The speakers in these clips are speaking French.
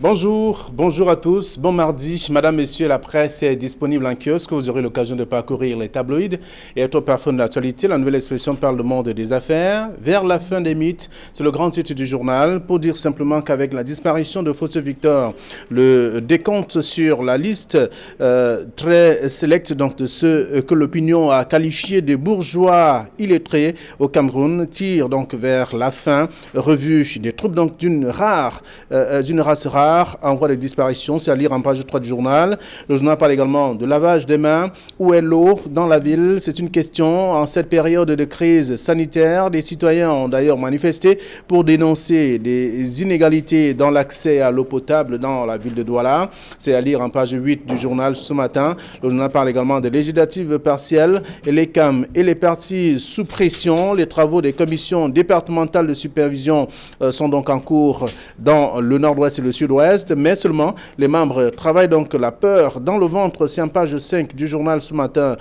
Bonjour à tous, bon mardi, madame, messieurs, la presse est disponible en kiosque, vous aurez l'occasion de parcourir les tabloïds et être parfum de l'actualité. La nouvelle expression parle du monde des affaires, vers la fin des mythes, c'est le grand titre du journal, pour dire simplement qu'avec la disparition de Fosse Victor, le décompte sur la liste très sélecte donc de ceux que l'opinion a qualifié de bourgeois illettrés au Cameroun tire donc vers la fin, revue des troupes donc d'une race rare en voie de disparition, c'est à lire en page 3 du journal. Le journal parle également de lavage des mains. Où est l'eau dans la ville? C'est une question. En cette période de crise sanitaire, des citoyens ont d'ailleurs manifesté pour dénoncer des inégalités dans l'accès à l'eau potable dans la ville de Douala. C'est à lire en page 8 du journal ce matin. Le journal parle également des législatives partielles et les CAM et les partis sous pression. Les travaux des commissions départementales de supervision sont donc en cours dans le nord-ouest et le sud-ouest, mais seulement les membres travaillent donc la peur dans le ventre. C'est en page 5 du journal ce matin.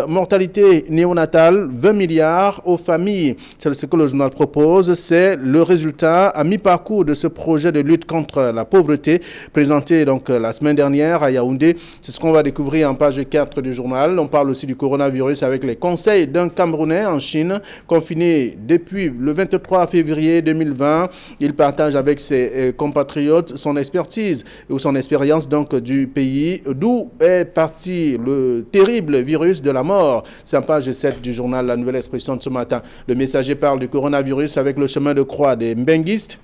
Mortalité néonatale, 20 milliards aux familles. C'est ce que le journal propose. C'est le résultat à mi-parcours de ce projet de lutte contre la pauvreté présenté donc la semaine dernière à Yaoundé. C'est ce qu'on va découvrir en page 4 du journal. On parle aussi du coronavirus avec les conseils d'un Camerounais en Chine confiné depuis le 23 février 2020. Il partage avec ses compatriotes son expertise ou son expérience donc du pays, d'où est parti le terrible virus de la mort. C'est en page 7 du journal La Nouvelle Expression de ce matin. Le Messager parle du coronavirus avec le chemin de croix des Mbenguistes.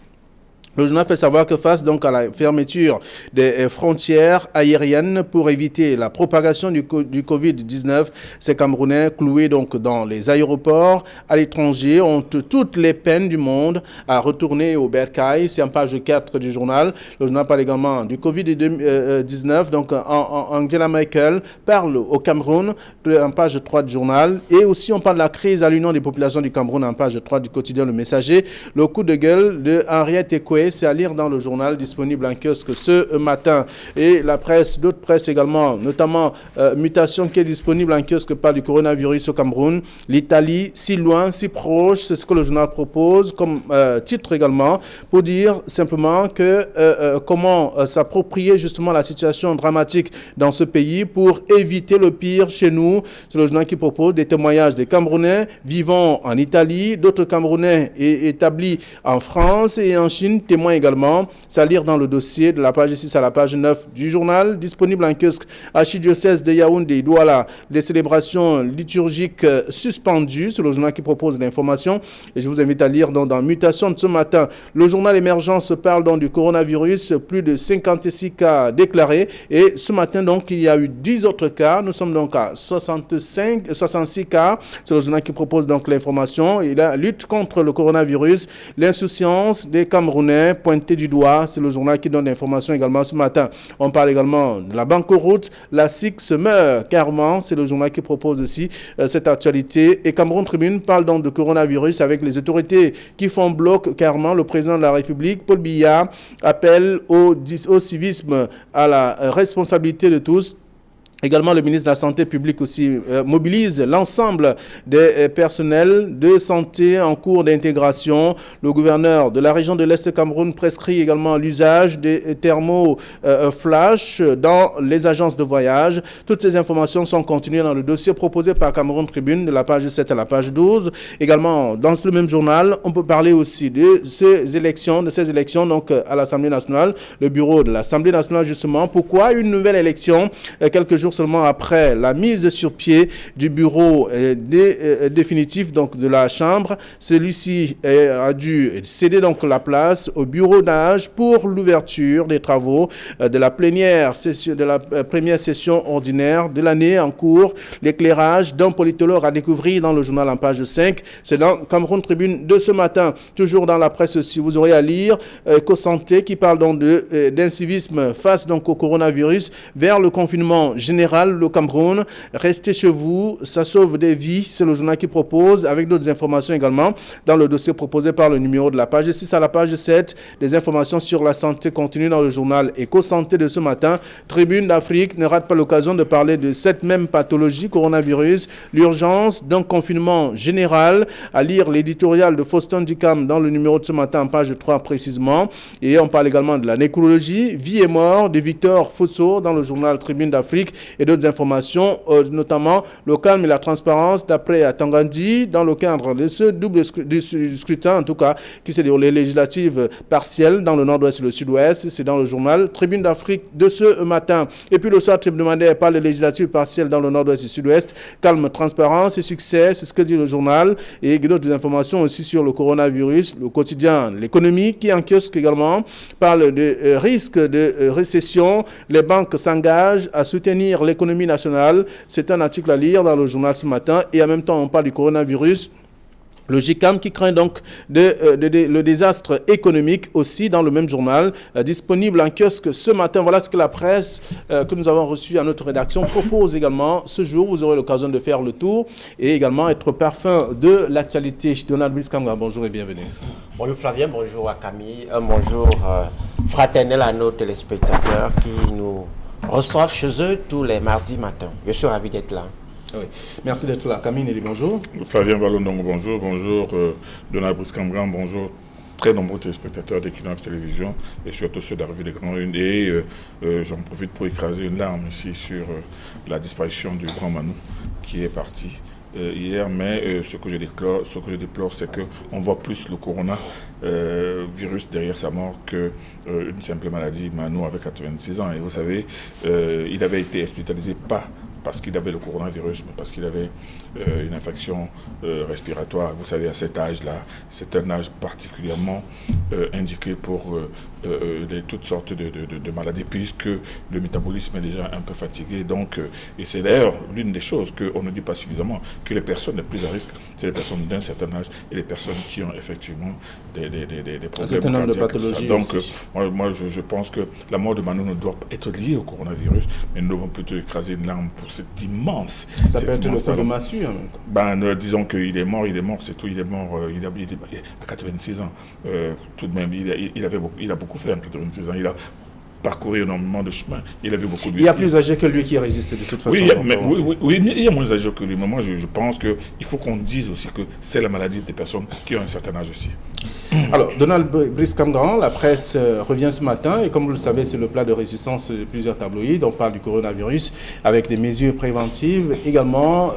Le journal fait savoir que face donc à la fermeture des frontières aériennes pour éviter la propagation du Covid-19, ces Camerounais cloués donc dans les aéroports à l'étranger ont toutes les peines du monde à retourner au bercail. C'est en page 4 du journal. Le journal parle également du Covid-19. Donc Angela Merkel parle au Cameroun en page 3 du journal. Et aussi on parle de la crise à l'Union des populations du Cameroun en page 3 du quotidien Le Messager. Le coup de gueule de Henriette Ekoué, c'est à lire dans le journal disponible en kiosque ce matin. Et la presse, d'autres presses également, notamment Mutation qui est disponible en kiosque par du coronavirus au Cameroun. L'Italie, si loin, si proche, c'est ce que le journal propose comme titre également pour dire simplement que comment s'approprier justement la situation dramatique dans ce pays pour éviter le pire chez nous. C'est le journal qui propose des témoignages des Camerounais vivant en Italie, d'autres Camerounais établis en France et en Chine témoin également. C'est à lire dans le dossier de la page 6 à la page 9 du journal, disponible en kiosque. Archidiocèse de Yaoundé, Douala, les célébrations liturgiques suspendues. C'est le journal qui propose l'information. Et je vous invite à lire dans Mutation de ce matin. Le journal Émergence parle donc du coronavirus, plus de 56 cas déclarés. Et ce matin, donc, il y a eu 10 autres cas. Nous sommes donc à 66 cas. C'est le journal qui propose donc l'information. Et la lutte contre le coronavirus, l'insouciance des Camerounais pointé du doigt, c'est le journal qui donne l'information également ce matin. On parle également de la banqueroute, la SIC se meurt carrément, c'est le journal qui propose aussi cette actualité. Et Cameroun Tribune parle donc de coronavirus avec les autorités qui font bloc carrément. Le président de la République, Paul Biya, appelle au civisme, à la responsabilité de tous. Également, le ministre de la Santé publique aussi mobilise l'ensemble des personnels de santé en cours d'intégration. Le gouverneur de la région de l'Est Cameroun prescrit également l'usage des thermoflash dans les agences de voyage. Toutes ces informations sont contenues dans le dossier proposé par Cameroun Tribune de la page 7 à la page 12. Également, dans le même journal, on peut parler aussi de ces élections donc à l'Assemblée nationale, le bureau de l'Assemblée nationale justement. Pourquoi une nouvelle élection quelques jours seulement après la mise sur pied du bureau définitif donc de la Chambre? Celui-ci a dû céder donc la place au bureau d'âge pour l'ouverture des travaux de la première session ordinaire de l'année en cours. L'éclairage d'un politologue à découvrir dans le journal en page 5. C'est dans Cameroun Tribune de ce matin. Toujours dans la presse aussi, vous aurez à lire Eco-Santé qui parle donc d'incivisme face donc au coronavirus vers le confinement général générale au Cameroun. Restez chez vous, ça sauve des vies. C'est le journal qui propose, avec d'autres informations également, dans le dossier proposé par le numéro de la page 6 à la page 7. Des informations sur la santé continuent dans le journal Éco-Santé de ce matin. Tribune d'Afrique ne rate pas l'occasion de parler de cette même pathologie, coronavirus, l'urgence d'un confinement général. À lire l'éditorial de Faustin Dicam dans le numéro de ce matin, en page 3 précisément. Et on parle également de la nécrologie, vie et mort de Victor Fosso dans le journal Tribune d'Afrique et d'autres informations, notamment le calme et la transparence d'après Tangandi dans le cadre de ce double scrutin, en tout cas, qui s'est déroulé législative partielle dans le nord-ouest et le sud-ouest. C'est dans le journal Tribune d'Afrique de ce matin. Et puis le soir hebdomadaire parle de législative partielle dans le nord-ouest et sud-ouest. Calme, transparence et succès, c'est ce que dit le journal. Et d'autres informations aussi sur le coronavirus, le quotidien, l'économie qui en kiosque également parle de risque de récession. Les banques s'engagent à soutenir l'économie nationale. C'est un article à lire dans le journal ce matin. Et en même temps, on parle du coronavirus. Le GICAM qui craint donc le désastre économique aussi dans le même journal, disponible en kiosque ce matin. Voilà ce que la presse que nous avons reçue à notre rédaction propose également ce jour. Vous aurez l'occasion de faire le tour et également être parfum de l'actualité. Donald Brice Kamga, bonjour et bienvenue. Bonjour Flavien, bonjour à Camille, un bonjour fraternel à nos téléspectateurs qui nous reçoivent chez eux tous les mardis matins. Je suis ravi d'être là. Oui. Merci d'être là. Camille Nelly, bonjour. Flavien Vallondongo, bonjour. Bonjour Donald Brice Kamga, bonjour. Très nombreux téléspectateurs d'Equinox Télévision et surtout ceux d'Arrivée des Grands Unes. Et j'en profite pour écraser une larme ici sur la disparition du grand Manou qui est parti hier. Mais ce que je déplore, c'est qu'on voit plus le coronavirus derrière sa mort qu'une simple maladie. Manou avait 86 ans et vous savez, il avait été hospitalisé pas parce qu'il avait le coronavirus, mais parce qu'il avait une infection respiratoire. Vous savez, à cet âge-là, c'est un âge particulièrement indiqué pour toutes sortes de maladies, puisque le métabolisme est déjà un peu fatigué. Donc, et c'est d'ailleurs l'une des choses qu'on ne dit pas suffisamment, que les personnes les plus à risque, c'est les personnes d'un certain âge et les personnes qui ont effectivement des problèmes cardiaques. De pathologies donc, moi, je pense que la mort de Manou ne doit pas être liée au coronavirus, mais nous devons plutôt écraser une larme pour cette immense... Ça peut être le coup de massue en même temps. Disons qu'il est mort, c'est tout, il est mort, il a 86 ans. Tout de même, il a beaucoup fait en 86 ans, il a parcouru énormément de chemin, il avait beaucoup de... Il y a plus âgé que lui qui résiste de toute façon. Oui, il y a moins âgé que lui, mais moi je pense qu'il faut qu'on dise aussi que c'est la maladie des personnes qui ont un certain âge aussi. Alors, Donald Brice Kamga, la presse revient ce matin et comme vous le savez, c'est le plat de résistance de plusieurs tabloïds. On parle du coronavirus avec des mesures préventives, également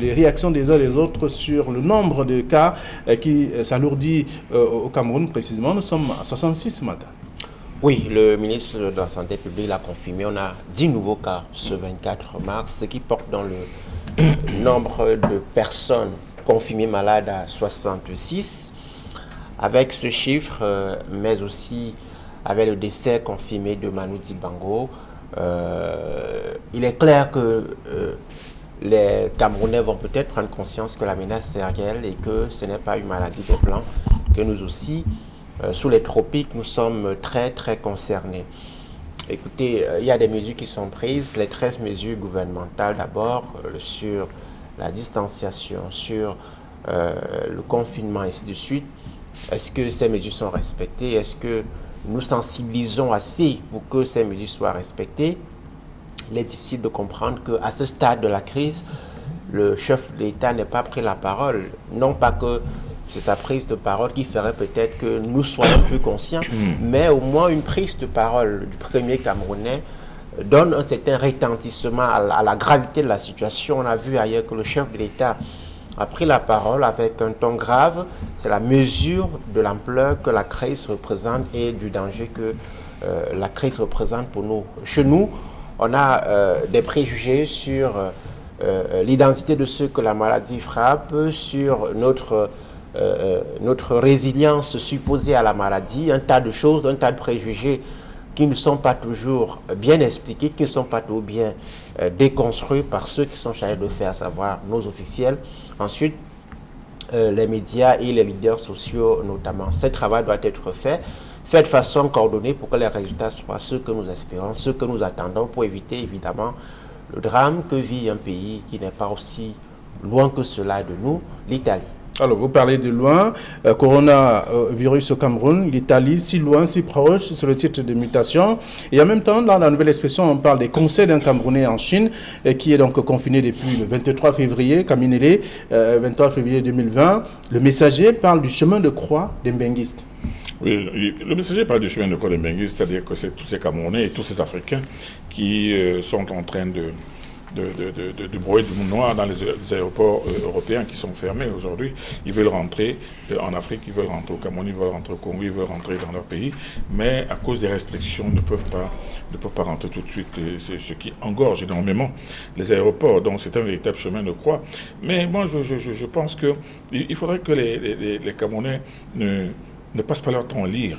des réactions des uns et des autres sur le nombre de cas qui s'alourdit au Cameroun précisément. Nous sommes à 66 ce matin. Oui, le ministre de la Santé publique l'a confirmé. On a 10 nouveaux cas ce 24 mars, ce qui porte dans le nombre de personnes confirmées malades à 66. Avec ce chiffre, mais aussi avec le décès confirmé de Manou Dibango, il est clair que les Camerounais vont peut-être prendre conscience que la menace est réelle et que ce n'est pas une maladie des Blancs, que nous aussi, sous les tropiques, nous sommes très très concernés. Écoutez, il y a des mesures qui sont prises, les 13 mesures gouvernementales d'abord, sur la distanciation, sur le confinement, et ainsi de suite. Est-ce que ces mesures sont respectées? Est-ce que nous sensibilisons assez pour que ces mesures soient respectées? Il est difficile de comprendre qu'à ce stade de la crise, le chef de l'État n'ait pas pris la parole. Non pas que c'est sa prise de parole qui ferait peut-être que nous soyons plus conscients, mais au moins une prise de parole du premier Camerounais donne un certain retentissement à la gravité de la situation. On a vu ailleurs que le chef de l'État a pris la parole avec un ton grave. C'est la mesure de l'ampleur que la crise représente et du danger que la crise représente pour nous. Chez nous, on a des préjugés sur l'identité de ceux que la maladie frappe, sur notre résilience supposée à la maladie, un tas de choses, un tas de préjugés qui ne sont pas toujours bien expliqués, qui ne sont pas toujours bien déconstruits par ceux qui sont chargés de faire, à savoir nos officiels. Ensuite, les médias et les leaders sociaux notamment. Ce travail doit être fait de façon coordonnée pour que les résultats soient ceux que nous espérons, ceux que nous attendons, pour éviter évidemment le drame que vit un pays qui n'est pas aussi loin que cela de nous, l'Italie. Alors, vous parlez de loin, coronavirus au Cameroun, l'Italie, si loin, si proche, c'est le titre de mutation. Et en même temps, dans la nouvelle expression, on parle des conseils d'un Camerounais en Chine, qui est donc confiné depuis le 23 février, Kaminele, 23 février 2020. Le messager parle du chemin de croix des Mbenguistes. Oui, le messager parle du chemin de croix des Mbenguistes, c'est-à-dire que c'est tous ces Camerounais et tous ces Africains qui sont en train de broyer du monde noir dans les aéroports européens qui sont fermés aujourd'hui. Ils veulent rentrer en Afrique, ils veulent rentrer au Cameroun, ils veulent rentrer au Congo, ils veulent rentrer dans leur pays, mais à cause des restrictions, ne peuvent pas rentrer tout de suite. C'est ce qui engorge énormément les aéroports. Donc c'est un véritable chemin de croix. Mais moi, je pense qu'il faudrait que les Camerounais ne passent pas leur temps à lire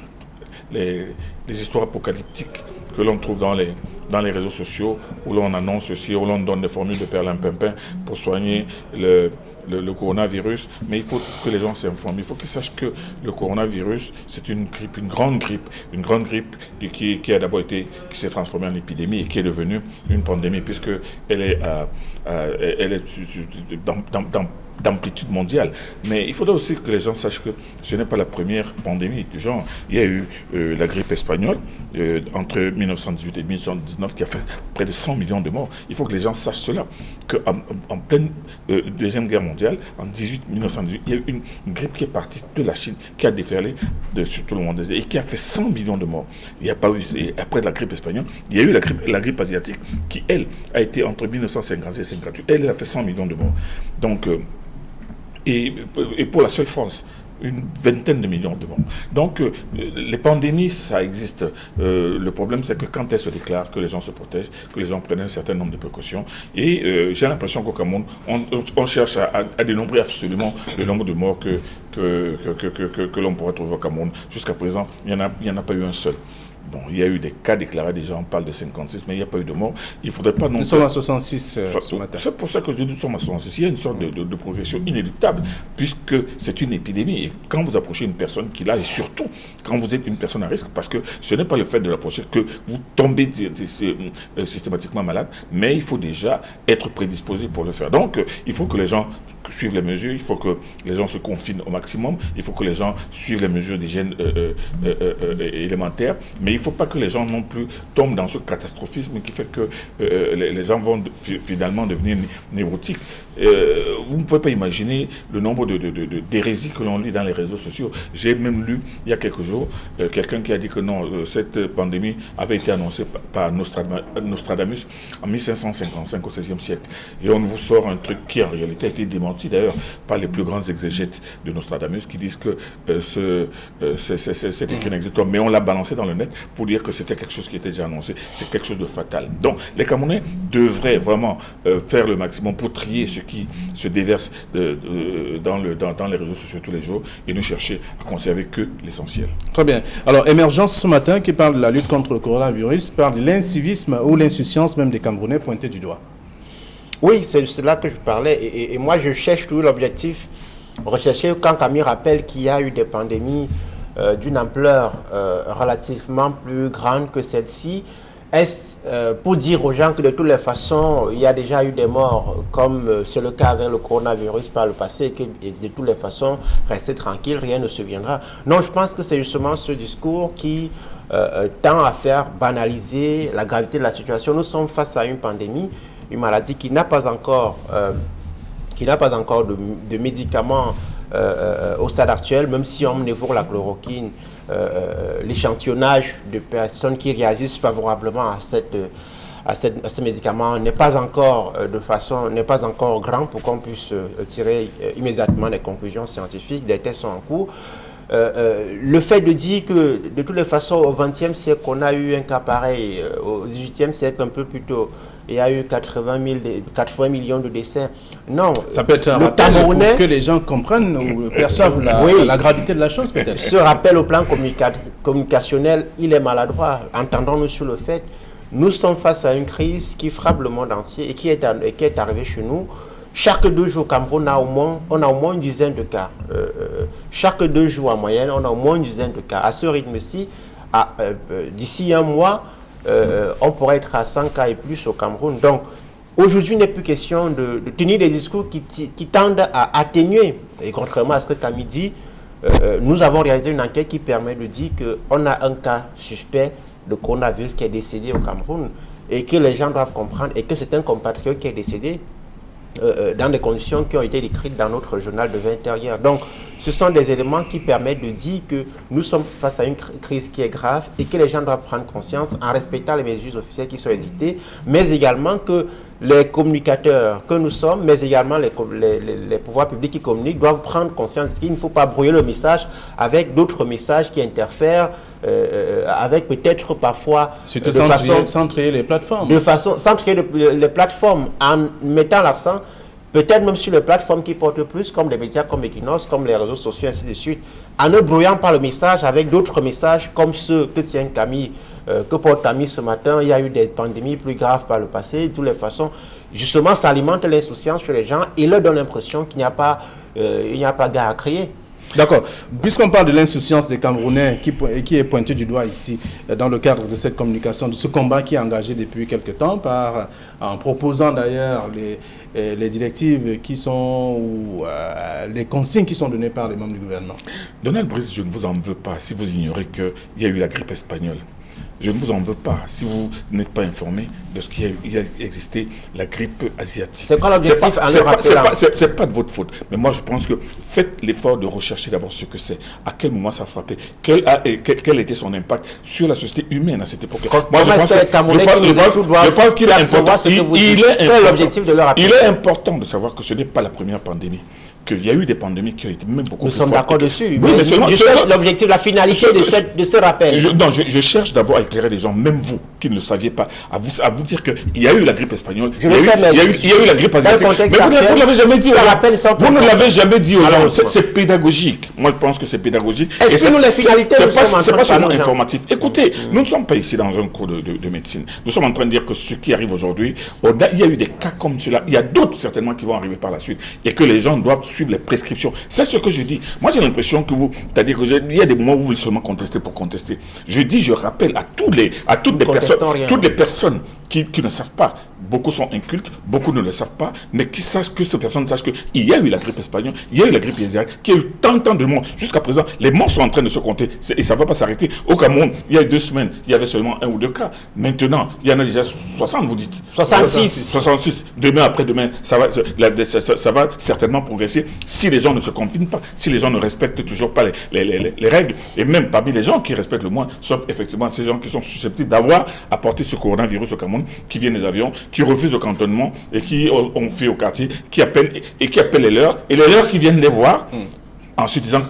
les histoires apocalyptiques que l'on trouve dans les réseaux sociaux, où l'on annonce ceci, où l'on donne des formules de perlimpinpin pour soigner le coronavirus. Mais il faut que les gens s'informent. Il faut qu'ils sachent que le coronavirus, c'est une grippe, une grande grippe qui a d'abord été, qui s'est transformée en épidémie et qui est devenue une pandémie, puisque elle est d'amplitude mondiale. Mais il faudrait aussi que les gens sachent que ce n'est pas la première pandémie du genre. Il y a eu la grippe espagnole entre 1918 et 1919 qui a fait près de 100 millions de morts. Il faut que les gens sachent cela, qu'en pleine Deuxième Guerre mondiale, en 1918, il y a eu une grippe qui est partie de la Chine, qui a déferlé sur tout le monde et qui a fait 100 millions de morts. Il n'y a pas eu, et après la grippe espagnole, il y a eu la grippe asiatique qui, elle, a été entre 1956 et 1958. Elle a fait 100 millions de morts. Donc, et pour la seule France, une vingtaine de millions de morts. Donc, les pandémies, ça existe. Le problème, c'est que quand elles se déclarent, que les gens se protègent, que les gens prennent un certain nombre de précautions. Et j'ai l'impression qu'au Cameroun, on cherche à dénombrer absolument le nombre de morts que l'on pourrait trouver au Cameroun. Jusqu'à présent, il n'y en a pas eu un seul. Bon, il y a eu des cas déclarés, des gens parlent de 56, mais il n'y a pas eu de mort. Il ne faudrait pas non plus... Nous sommes à 66 ce matin. C'est pour ça que je dis nous sommes à 66. Il y a une sorte de progression inéluctable, puisque c'est une épidémie. Et quand vous approchez une personne qui l'a, et surtout quand vous êtes une personne à risque, parce que ce n'est pas le fait de l'approcher que vous tombez systématiquement malade, mais il faut déjà être prédisposé pour le faire. Donc, il faut que les gens suivent les mesures, il faut que les gens se confinent au maximum, il faut que les gens suivent les mesures d'hygiène élémentaires, mais il ne faut pas que les gens non plus tombent dans ce catastrophisme qui fait que les gens vont finalement devenir névrotiques. Vous ne pouvez pas imaginer le nombre d'hérésies que l'on lit dans les réseaux sociaux. J'ai même lu il y a quelques jours quelqu'un qui a dit que non, cette pandémie avait été annoncée par Nostradamus en 1555 au XVIe siècle. Et on vous sort un truc qui en réalité a été démenti d'ailleurs par les plus grands exégètes de Nostradamus qui disent que c'est écrit n'existe pas. Mais on l'a balancé dans le net pour dire que c'était quelque chose qui était déjà annoncé. C'est quelque chose de fatal. Donc les Camerounais devraient vraiment faire le maximum pour trier ce qui se déverse dans les réseaux sociaux tous les jours et ne chercher à conserver que l'essentiel. Très bien. Alors, Émergence ce matin qui parle de la lutte contre le coronavirus, parle de l'incivisme ou l'insouciance même des Camerounais pointés du doigt. Oui, c'est là que je parlais. Et moi, je cherche toujours l'objectif recherché quand Camille rappelle qu'il y a eu des pandémies d'une ampleur relativement plus grande que celle-ci. Est-ce pour dire aux gens que de toutes les façons, il y a déjà eu des morts, comme c'est le cas avec le coronavirus par le passé, et que de toutes les façons, restez tranquille, rien ne se viendra. Non, je pense que c'est justement ce discours qui tend à faire banaliser la gravité de la situation. Nous sommes face à une pandémie, une maladie qui n'a pas encore de médicaments au stade actuel, même si on évoque la chloroquine. L'échantillonnage de personnes qui réagissent favorablement à ce médicament n'est pas encore n'est pas encore grand pour qu'on puisse tirer immédiatement des conclusions scientifiques. Des tests sont en cours. Le fait de dire que de toutes les façons au XXe siècle on a eu un cas pareil, au XVIIIe siècle un peu plus tôt, il y a eu 80 millions de décès. Non. Ça peut être un rappel pour que les gens comprennent ou perçoivent la gravité de la chose peut-être. Ce rappel au plan communicationnel, il est maladroit. Entendons-nous sur le fait, nous sommes face à une crise qui frappe le monde entier et qui est arrivée chez nous. Chaque 2 jours au Cameroun, on a au moins une dizaine de cas. Chaque 2 jours en moyenne, on a au moins une dizaine de cas. À ce rythme-ci, d'ici un mois, on pourrait être à 100 cas et plus au Cameroun. Donc, aujourd'hui, il n'est plus question de tenir des discours qui tendent à atténuer. Et contrairement à ce que Camille dit, nous avons réalisé une enquête qui permet de dire qu'on a un cas suspect de coronavirus qui est décédé au Cameroun et que les gens doivent comprendre et que c'est un compatriote qui est décédé dans des conditions qui ont été décrites dans notre journal de 20h hier. Donc, ce sont des éléments qui permettent de dire que nous sommes face à une crise qui est grave et que les gens doivent prendre conscience en respectant les mesures officielles qui sont édictées, mais également que les communicateurs que nous sommes, mais également les pouvoirs publics qui communiquent doivent prendre conscience qu'il ne faut pas brouiller le message avec d'autres messages qui interfèrent avec peut-être parfois de façon centrer les plateformes. De façon centrer les plateformes en mettant l'accent peut-être même sur les plateformes qui portent plus, comme les médias, comme Equinox, comme les réseaux sociaux, ainsi de suite, en ne brouillant pas le message avec d'autres messages comme ceux que tient Camille, que porte Camille ce matin. Il y a eu des pandémies plus graves par le passé. De toutes les façons, justement, ça alimente l'insouciance chez les gens et leur donne l'impression qu'il n'y a pas gare à créer. D'accord. Puisqu'on parle de l'insouciance des Camerounais qui est pointée du doigt ici dans le cadre de cette communication, de ce combat qui est engagé depuis quelque temps en proposant d'ailleurs les directives qui sont ou les consignes qui sont données par les membres du gouvernement. Donald Brice, je ne vous en veux pas si vous ignorez qu'il y a eu la grippe espagnole. Je ne vous en veux pas si vous n'êtes pas informé de ce qu'il y a existé, la grippe asiatique. C'est quoi l'objectif? C'est pas de votre faute. Mais moi, je pense que faites l'effort de rechercher d'abord ce que c'est. À quel moment ça a frappé? Quel était son impact sur la société humaine à cette époque? Moi, je pense qu'il est important. Il est important de savoir que ce n'est pas la première pandémie. Qu'il y a eu des pandémies qui ont été même beaucoup plus fortes. Nous sommes d'accord dessus. Oui, mais je cherche l'objectif, la finalité de ce rappel. Je cherche d'abord à éclairer les gens, même vous, qui ne le saviez pas, à vous dire qu'il y a eu la grippe espagnole, il y a eu la grippe asiatique. Mais vous ne l'avez jamais dit aux gens. Vous ne l'avez jamais dit aux gens. C'est pédagogique. Moi, je pense que c'est pédagogique. Est-ce que nous, les finalités, c'est pas seulement informatif. Écoutez, nous ne sommes pas ici dans un cours de médecine. Nous sommes en train de dire que ce qui arrive aujourd'hui, il y a eu des cas comme cela. Il y a d'autres certainement qui vont arriver par la suite et que les gens doivent suivre les prescriptions. C'est ce que je dis. Moi, j'ai l'impression que c'est-à-dire qu'il y a des moments où vous voulez seulement contester pour contester. Je rappelle à toutes les personnes qui ne savent pas. Beaucoup sont incultes, beaucoup ne le savent pas, mais que ces personnes sachent qu'il y a eu la grippe espagnole, il y a eu la grippe asiatique, qu'il y a eu tant de morts. Jusqu'à présent, les morts sont en train de se compter et ça ne va pas s'arrêter. Au Cameroun, il y a 2 semaines, il y avait seulement 1 ou 2 cas. Maintenant, il y en a déjà 60, vous dites. 66. Demain, après-demain, ça va certainement progresser si les gens ne se confinent pas, si les gens ne respectent toujours pas les règles. Et même parmi les gens qui respectent le moins, sont effectivement ces gens qui sont susceptibles d'avoir apporté ce coronavirus au Cameroun, qui viennent des avions, qui refusent le cantonnement et qui ont fait au quartier, qui appellent les leurs, et les leurs qui viennent les voir. En se disant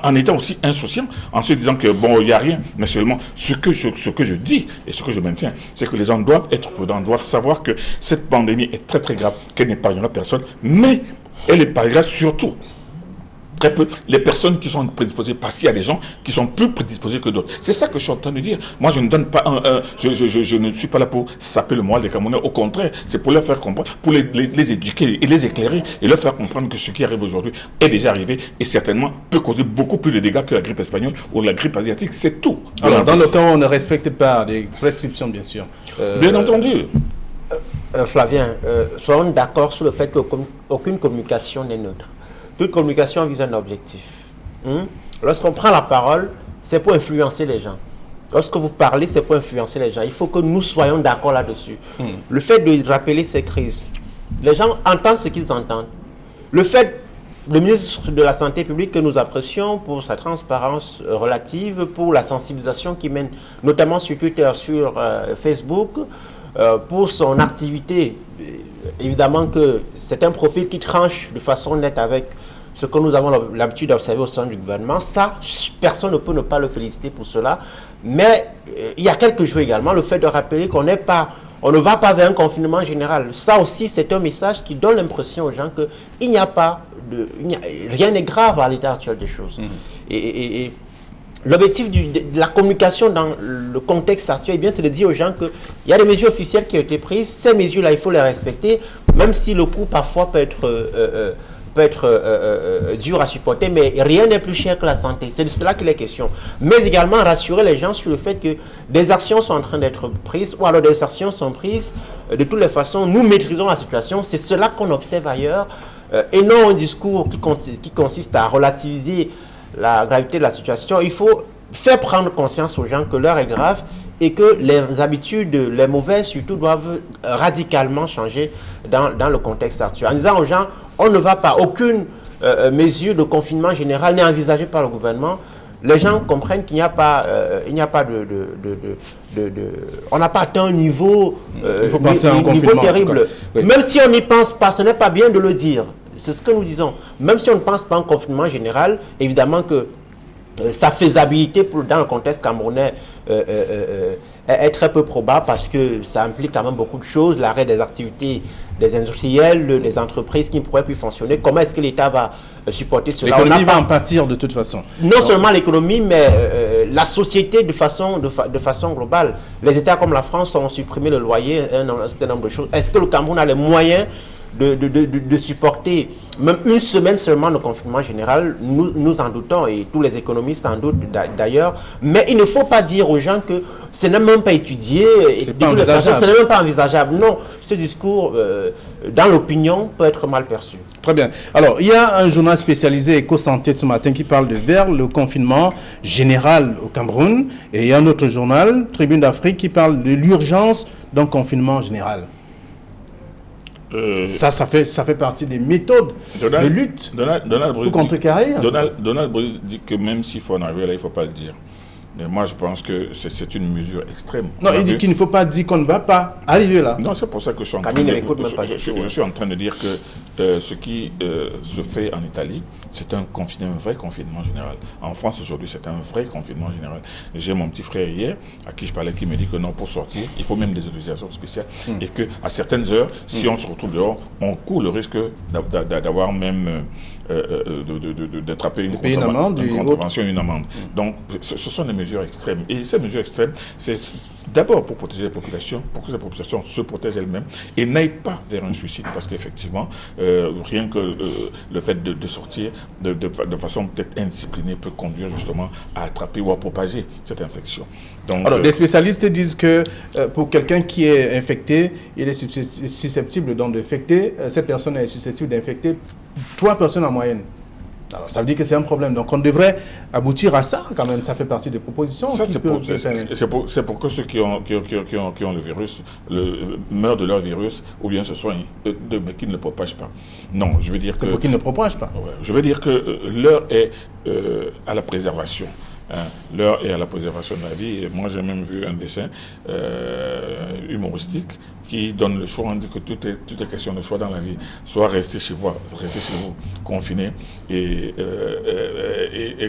en étant aussi insouciant, en se disant que bon, il n'y a rien, mais seulement ce que je dis et ce que je maintiens, c'est que les gens doivent être prudents, doivent savoir que cette pandémie est très très grave, qu'elle n'épargnera personne, mais elle épargnera surtout très peu les personnes qui sont prédisposées, parce qu'il y a des gens qui sont plus prédisposés que d'autres. C'est ça que je suis en train de dire. Moi, je ne donne pas je ne suis pas là pour saper le moral des Camerounais. Au contraire, c'est pour leur faire comprendre, pour les éduquer et les éclairer et leur faire comprendre que ce qui arrive aujourd'hui est déjà arrivé et certainement peut causer beaucoup plus de dégâts que la grippe espagnole ou la grippe asiatique. C'est tout. Alors, dans le cas où on ne respecte pas les prescriptions, bien sûr. Bien entendu. Flavien, soyons d'accord sur le fait qu'aucune communication n'est neutre. Toute communication vise un objectif. Lorsqu'on prend la parole, c'est pour influencer les gens. Lorsque vous parlez, c'est pour influencer les gens. Il faut que nous soyons d'accord là-dessus. Le fait de rappeler ces crises, les gens entendent ce qu'ils entendent. Le ministre de la Santé publique que nous apprécions pour sa transparence relative, pour la sensibilisation qu'il mène, notamment sur Twitter, sur Facebook, pour son activité. Évidemment que c'est un profil qui tranche de façon nette avec ce que nous avons l'habitude d'observer au sein du gouvernement. Ça, personne ne peut ne pas le féliciter pour cela. Mais il y a quelques jours également, le fait de rappeler qu'on ne va pas vers un confinement général. Ça aussi, c'est un message qui donne l'impression aux gens que rien n'est grave à l'état actuel des choses. Et l'objectif de la communication dans le contexte actuel, c'est de dire aux gens qu'il y a des mesures officielles qui ont été prises. Ces mesures-là, il faut les respecter, même si le coût parfois peut être peut être dur à supporter, mais rien n'est plus cher que la santé. C'est de cela qu'il est question. Mais également rassurer les gens sur le fait que des actions sont en train d'être prises, ou alors des actions sont prises. De toutes les façons, nous maîtrisons la situation. C'est cela qu'on observe ailleurs, et non un discours qui consiste à relativiser la gravité de la situation. Il faut faire prendre conscience aux gens que l'heure est grave et que les habitudes, les mauvaises surtout, doivent radicalement changer dans le contexte actuel. En disant aux gens, on ne va pas, aucune mesure de confinement général n'est envisagée par le gouvernement. Les gens comprennent qu'il n'y a pas, on n'a pas atteint un niveau, il faut passer à un niveau terrible. Oui. Même si on n'y pense pas, ce n'est pas bien de le dire. C'est ce que nous disons. Même si on ne pense pas en confinement général, évidemment que sa faisabilité dans le contexte camerounais est très peu probable parce que ça implique quand même beaucoup de choses, l'arrêt des activités des industriels, des entreprises qui ne pourraient plus fonctionner. Comment est-ce que l'État va supporter cela? L'économie va en pâtir de toute façon. Non seulement l'économie, mais la société de façon globale. Les États comme la France ont supprimé le loyer, un certain nombre de choses. Est-ce que le Cameroun a les moyens de supporter même une semaine seulement de confinement général? Nous en doutons et tous les économistes en doutent d'ailleurs. Mais il ne faut pas dire aux gens que ce n'est même pas étudié et de toute façon, ce n'est même pas envisageable. Non, ce discours dans l'opinion peut être mal perçu. Très bien. Alors, il y a un journal spécialisé Éco-Santé ce matin qui parle de vers le confinement général au Cameroun, et il y a un autre journal, Tribune d'Afrique, qui parle de l'urgence d'un confinement général. Ça fait partie des méthodes de lutte pour contrecarrer. Donald Bruce dit que même s'il faut en arriver là, il ne faut pas le dire. Mais moi, je pense que c'est une mesure extrême. Non, il dit qu'il ne faut pas dire qu'on ne va pas arriver là. Non, c'est pour ça que je suis en train de dire que ce qui se fait en Italie, c'est un vrai confinement général. En France, aujourd'hui, c'est un vrai confinement général. J'ai mon petit frère hier, à qui je parlais, qui me dit que non, pour sortir, il faut même des autorisations spéciales. Et qu'à certaines heures, si on se retrouve dehors, on court le risque d'avoir même d'attraper une contravention, une amende. Donc, ce sont des mesures extrêmes. Et ces mesures extrêmes, c'est d'abord pour protéger les populations, pour que ces populations se protègent elles-mêmes et n'aillent pas vers un suicide. Parce qu'effectivement, rien que le fait de sortir de façon peut-être indisciplinée peut conduire justement à attraper ou à propager cette infection. Donc, alors, les spécialistes disent que pour quelqu'un qui est infecté, il est susceptible donc d'infecter, cette personne est susceptible d'infecter 3 personnes en moyenne. Alors, ça veut dire que c'est un problème. Donc, on devrait aboutir à ça, quand même. Ça fait partie des propositions. Ça, c'est pour que ceux qui ont le virus meurent de leur virus ou bien se soignent, mais qu'ils ne le propagent pas. Non, je veux dire que... Pour qu'ils ne le propagent pas. Ouais, je veux dire que l'heure est à la préservation. L'heure est à la préservation de la vie. Et moi, j'ai même vu un dessin humoristique qui donne le choix. On dit que tout est question de choix dans la vie. Soit rester chez vous, confiné et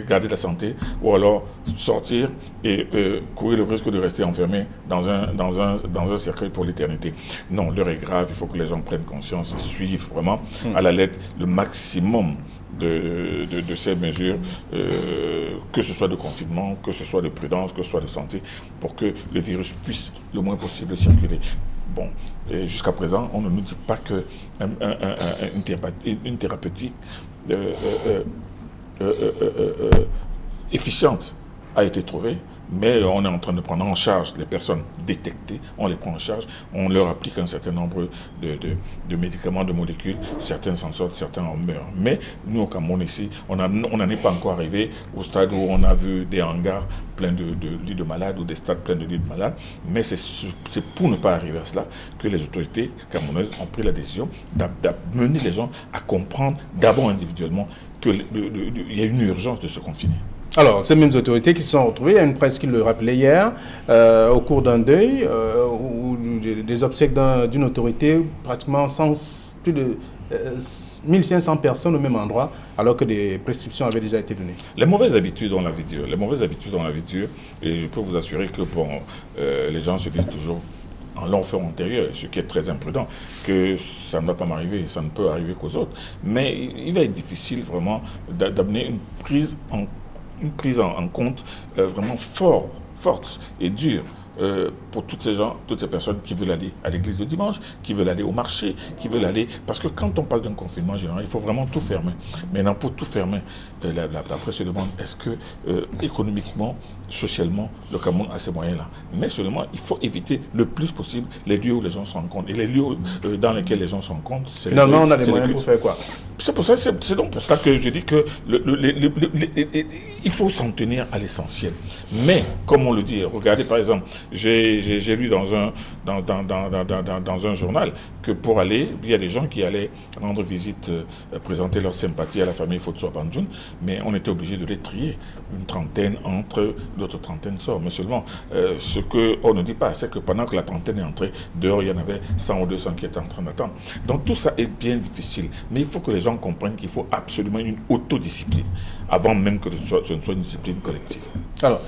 garder la santé, ou alors sortir et courir le risque de rester enfermé dans un cercueil pour l'éternité. Non, l'heure est grave. Il faut que les gens prennent conscience et suivent vraiment à la lettre le maximum de ces mesures, que ce soit de confinement, que ce soit de prudence, que ce soit de santé, pour que le virus puisse le moins possible circuler. Bon, jusqu'à présent, on ne nous dit pas que une thérapeutique efficiente a été trouvée, mais on est en train de prendre en charge les personnes détectées, on les prend en charge, on leur applique un certain nombre de médicaments, de molécules, certains s'en sortent, certains en meurent. Mais nous, au Cameroun, ici, on n'en est pas encore arrivé au stade où on a vu des hangars pleins de lits de malades ou des stades pleins de lits de malades, mais c'est pour ne pas arriver à cela que les autorités camerounaises ont pris la décision d'amener les gens à comprendre d'abord individuellement qu'il y a une urgence de se confiner. Alors, ces mêmes autorités qui se sont retrouvées, il y a une presse qui le rappelait hier, au cours d'un deuil, ou des obsèques d'une autorité, pratiquement plus de 1500 personnes au même endroit, alors que des prescriptions avaient déjà été données. Les mauvaises habitudes, on l'avait dit, et je peux vous assurer que les gens se disent toujours en long feu antérieur, ce qui est très imprudent, que ça ne va pas m'arriver, ça ne peut arriver qu'aux autres. Mais il va être difficile vraiment d'amener une prise en compte vraiment forte et dure pour toutes ces personnes qui veulent aller à l'église le dimanche, qui veulent aller au marché, qui veulent aller... Parce que quand on parle d'un confinement général, il faut vraiment tout fermer. Maintenant, pour tout fermer, la presse se demande, est-ce que économiquement, socialement, le Cameroun a ces moyens-là? Mais seulement, il faut éviter le plus possible les lieux où les gens se rencontrent. Et les lieux dans lesquels les gens se rencontrent, c'est... Finalement, on a des moyens pour faire quoi? C'est donc pour ça que je dis que il faut s'en tenir à l'essentiel. Mais, comme on le dit, regardez par exemple, j'ai lu dans un journal que pour aller, il y a des gens qui allaient rendre visite, présenter leur sympathie à la famille Fotso Banjoun, mais on était obligé de les trier. Une trentaine entre, l'autre trentaine sort. Mais seulement, ce qu'on ne dit pas, c'est que pendant que la trentaine est entrée, dehors, il y en avait 100 ou 200 qui étaient en train d'attendre. Donc tout ça est bien difficile. Mais il faut que les gens comprennent qu'il faut absolument une autodiscipline, avant même que ce ne soit une discipline collective. Alors,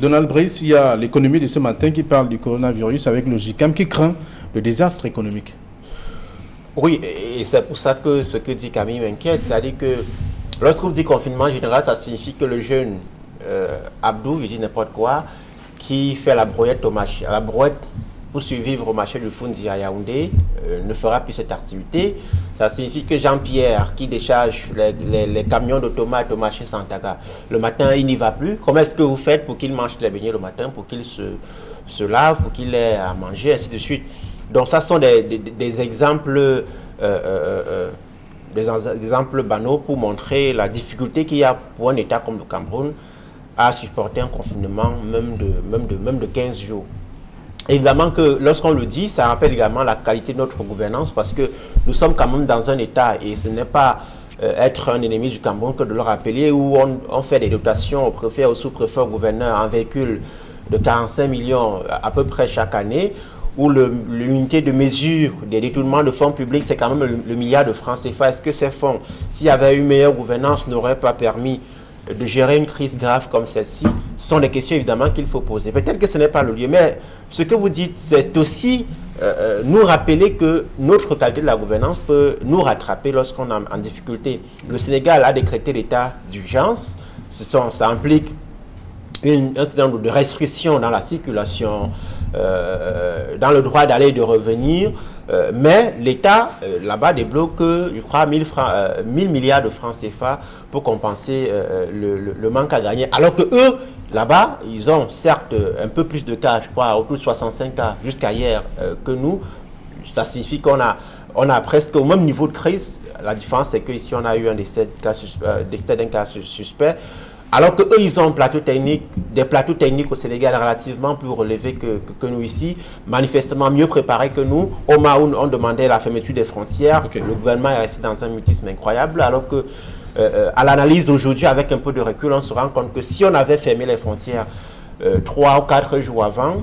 Donald Brice, il y a l'économie de ce matin qui parle du coronavirus avec le GICAM qui craint le désastre économique. Oui, et c'est pour ça que ce que dit Camille m'inquiète, c'est-à-dire que lorsqu'on dit confinement général, ça signifie que le jeune Abdou, il dit n'importe quoi, qui fait la brouette au marché, la brouette pour survivre au marché de Funzi à Yaoundé, ne fera plus cette activité. Ça signifie que Jean-Pierre, qui décharge les camions de tomates au marché Santaga, le matin, il n'y va plus. Comment est-ce que vous faites pour qu'il mange les beignets le matin, pour qu'il se lave, pour qu'il ait à manger, ainsi de suite. Donc ça sont des exemples banaux pour montrer la difficulté qu'il y a pour un État comme le Cameroun à supporter un confinement même de 15 jours. Évidemment que lorsqu'on le dit, ça rappelle également la qualité de notre gouvernance parce que nous sommes quand même dans un État et ce n'est pas être un ennemi du Cameroun que de le rappeler où on fait des dotations au préfet, au sous-préfet, au gouverneur en véhicule de 45 millions à peu près chaque année, où l'unité de mesure des détournements de fonds publics, c'est quand même le milliard de francs CFA. Est-ce que ces fonds, s'il y avait une meilleure gouvernance, n'auraient pas permis de gérer une crise grave comme celle-ci? Ce sont des questions évidemment qu'il faut poser. Peut-être que ce n'est pas le lieu, mais ce que vous dites, c'est aussi nous rappeler que notre qualité de la gouvernance peut nous rattraper lorsqu'on est en difficulté. Le Sénégal a décrété l'état d'urgence. Ça implique un certain nombre de restrictions dans la circulation, dans le droit d'aller et de revenir, mais l'État, là-bas, débloque, je crois, 1000 milliards de francs CFA pour compenser le manque à gagner. Alors que eux, là-bas, ils ont certes un peu plus de cas, je crois, autour de 65 cas jusqu'à hier que nous. Ça signifie qu'on a presque au même niveau de crise. La différence, c'est qu'ici, on a eu un décès d'un cas suspect. Alors qu'eux, ils ont des plateaux techniques au Sénégal relativement plus relevés que nous ici, manifestement mieux préparés que nous. Au moment où on demandait la fermeture des frontières, okay, le gouvernement est resté dans un mutisme incroyable, alors que à l'analyse d'aujourd'hui, avec un peu de recul, on se rend compte que si on avait fermé les frontières 3 ou 4 jours avant,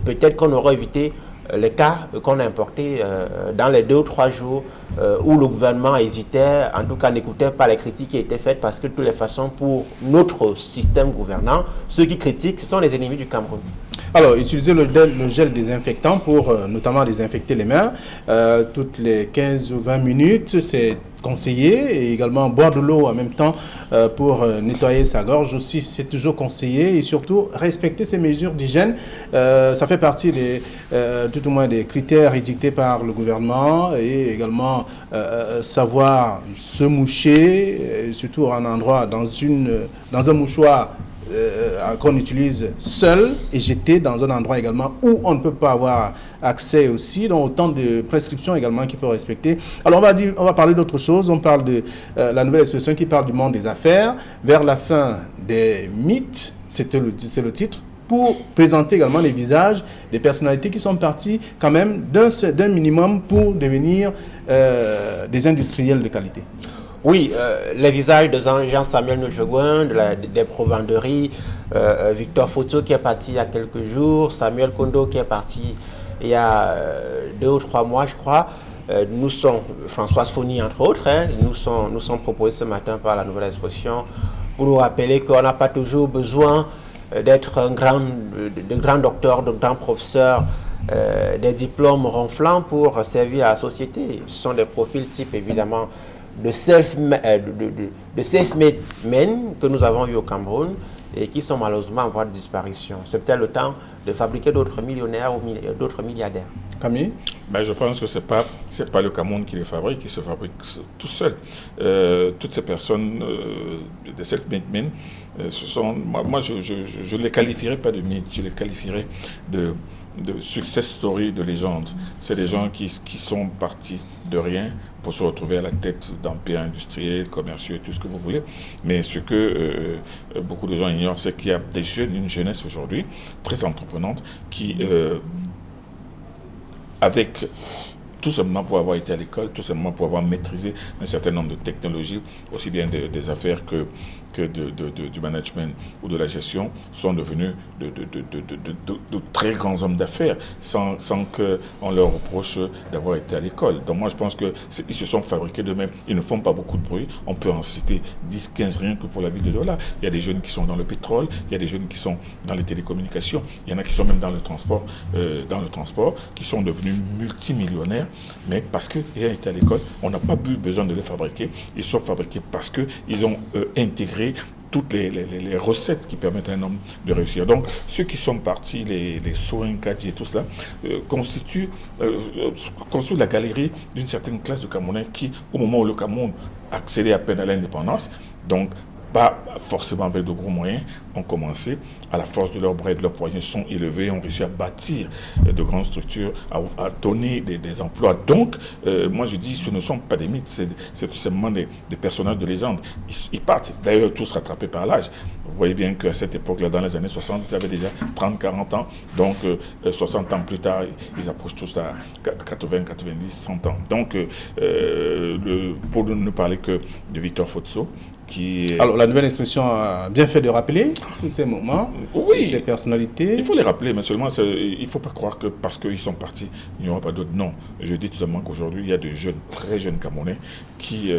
peut-être qu'on aurait évité les cas qu'on a importés dans les 2 ou 3 jours où le gouvernement hésitait, en tout cas n'écoutait pas les critiques qui étaient faites parce que de toutes les façons, pour notre système gouvernant, ceux qui critiquent, ce sont les ennemis du Cameroun. Alors, utiliser le gel désinfectant pour notamment désinfecter les mains toutes les 15 ou 20 minutes, c'est conseillé, et également boire de l'eau en même temps pour nettoyer sa gorge aussi, c'est toujours conseillé, et surtout respecter ces mesures d'hygiène. Ça fait partie tout au moins des critères édictés par le gouvernement, et également savoir se moucher, surtout en endroit, dans un mouchoir qu'on utilise seul et jeté dans un endroit également où on ne peut pas avoir accès aussi. Donc autant de prescriptions également qu'il faut respecter. Alors on va parler d'autre chose. On parle de la nouvelle expression qui parle du monde des affaires vers la fin des mythes, c'est le titre, pour présenter également les visages des personnalités qui sont parties quand même d'un minimum pour devenir des industriels de qualité. Oui, les visages de Jean-Samuel Nojogouin, des Provenderies, Victor Fotso qui est parti il y a quelques jours, Samuel Kondo qui est parti il y a 2 ou 3 mois, je crois. Nous sommes, Françoise Foni entre autres, nous sommes proposés ce matin par la nouvelle expression pour nous rappeler qu'on n'a pas toujours besoin d'être de grands docteurs, de grands professeurs, des diplômes ronflants pour servir à la société. Ce sont des profils type évidemment de self-made men que nous avons eu au Cameroun et qui sont malheureusement en voie de disparition. C'est peut-être le temps de fabriquer d'autres millionnaires ou d'autres milliardaires. Camille? Ben, je pense que c'est pas le Cameroun qui les fabrique, qui se fabrique tout seul. Toutes ces personnes de self-made men, moi je les qualifierais pas de mythes, je les qualifierais de success story, de légende. C'est des gens qui sont partis de rien pour se retrouver à la tête d'empires industriels, commerciaux et tout ce que vous voulez. Mais ce que beaucoup de gens ignorent, c'est qu'il y a des jeunes, une jeunesse aujourd'hui très entreprenante qui, avec tout simplement pour avoir été à l'école, tout simplement pour avoir maîtrisé un certain nombre de technologies, aussi bien des affaires que du management ou de la gestion, sont devenus de très grands hommes d'affaires, sans qu'on leur reproche d'avoir été à l'école. Donc moi je pense qu'ils se sont fabriqués d'eux-mêmes, ils ne font pas beaucoup de bruit, on peut en citer 10, 15 rien que pour la ville de Douala. Il y a des jeunes qui sont dans le pétrole, il y a des jeunes qui sont dans les télécommunications, il y en a qui sont même dans le transport, qui sont devenus multimillionnaires, mais parce qu'ils ont été à l'école, on n'a pas eu besoin de les fabriquer, ils sont fabriqués parce qu'ils ont intégré toutes les recettes qui permettent à un homme de réussir. Donc, ceux qui sont partis, les Soin Kadji et tout cela, constituent la galerie d'une certaine classe de Camerounais qui, au moment où le Cameroun accédait à peine à l'indépendance, donc pas forcément avec de gros moyens, ont commencé, à la force de leurs bras et de leurs poignets, sont élevés, ont réussi à bâtir de grandes structures, à donner des emplois. Donc, moi je dis, ce ne sont pas des mythes, c'est tout simplement des personnages de légende. Ils partent, d'ailleurs tous rattrapés par l'âge. Vous voyez bien qu'à cette époque-là, dans les années 60, ils avaient déjà 30, 40 ans. Donc, 60 ans plus tard, ils approchent tous à 80, 90, 100 ans. Donc, pour ne parler que de Victor Fotso, Alors, la nouvelle expression a bien fait de rappeler tous ces moments, ces personnalités. Il faut les rappeler, mais seulement, il ne faut pas croire que parce qu'ils sont partis, il n'y aura pas d'autres. Non, je dis tout simplement qu'aujourd'hui, il y a de jeunes, très jeunes Camerounais qui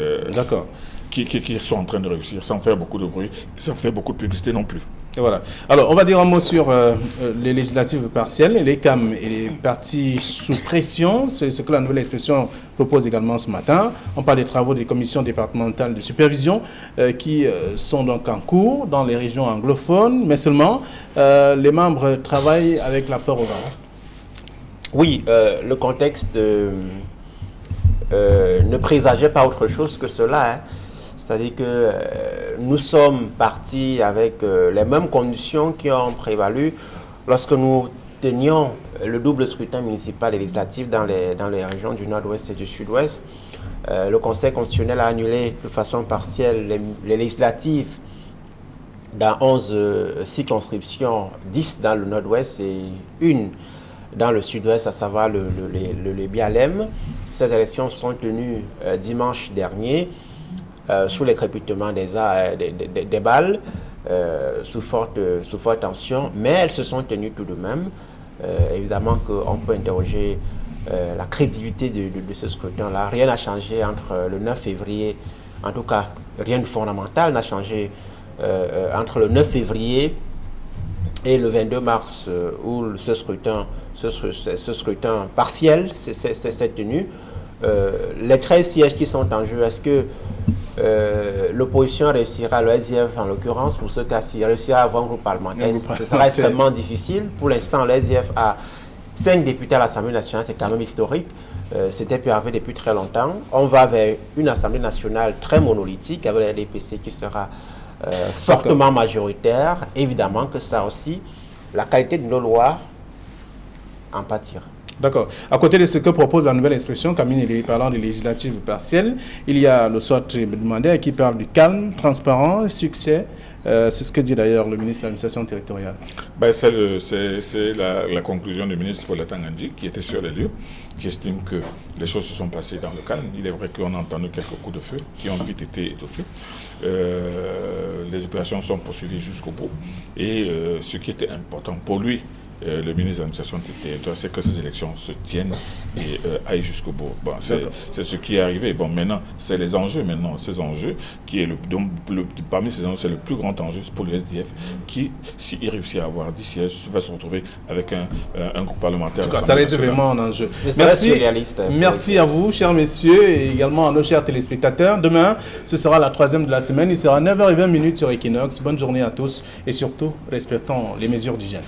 sont en train de réussir sans faire beaucoup de bruit, sans faire beaucoup de publicité non plus. Et voilà. Alors, on va dire un mot sur les législatives partielles, les CAM et les partis sous pression. C'est ce que la nouvelle expression propose également ce matin. On parle des travaux des commissions départementales de supervision qui sont donc en cours dans les régions anglophones, mais seulement les membres travaillent avec la peur au ventre. Oui, le contexte ne présageait pas autre chose que cela, hein. C'est-à-dire que nous sommes partis avec les mêmes conditions qui ont prévalu lorsque nous tenions le double scrutin municipal et législatif dans les régions du nord-ouest et du sud-ouest. Le Conseil constitutionnel a annulé de façon partielle les législatives dans 11 circonscriptions, 10 dans le nord-ouest et une dans le sud-ouest, à savoir le Bialem. Ces élections sont tenues dimanche dernier. Sous les crépitements des balles, sous forte tension, mais elles se sont tenues tout de même. Évidemment qu'on peut interroger la crédibilité de ce scrutin-là. Rien n'a changé entre le 9 février, en tout cas rien de fondamental n'a changé entre le 9 février et le 22 mars où ce scrutin partiel s'est tenu. Les 13 sièges qui sont en jeu, est-ce que l'opposition réussira, le SIF en l'occurrence, pour ce cas-ci, réussira à avoir un groupe parlementaire? Ce sera extrêmement difficile. Pour l'instant, le SIF a 5 députés à l'Assemblée nationale, c'est quand même historique. C'était pu arriver depuis très longtemps. On va vers une Assemblée nationale très monolithique avec la DPC qui sera fortement majoritaire. Évidemment que ça aussi, la qualité de nos lois en pâtira. D'accord. À côté de ce que propose la nouvelle expression, Camille, parlant de législatives partielles, il y a le SWOT demandé qui parle du calme, transparent, succès. C'est ce que dit d'ailleurs le ministre de l'administration territoriale. C'est la conclusion du ministre Paul Atangandji qui était sur les lieux, qui estime que les choses se sont passées dans le calme. Il est vrai qu'on a entendu quelques coups de feu qui ont vite été étouffés. Les opérations sont poursuivies jusqu'au bout. Et ce qui était important pour lui, le ministre de l'administration territoriale, c'est que ces élections se tiennent et aillent jusqu'au bout. Bon, c'est ce qui est arrivé. Bon, maintenant, c'est les enjeux maintenant. Ces enjeux, qui est parmi ces enjeux, c'est le plus grand enjeu pour le SDF, qui, s'il réussit à avoir 10 sièges, va se retrouver avec un groupe parlementaire. En tout cas, ça reste vraiment un enjeu. Merci à vous, chers messieurs, et également à nos chers téléspectateurs. Demain, ce sera la 3e de la semaine. Il sera 9h20 sur Equinox. Bonne journée à tous et surtout, respectons les mesures d'hygiène.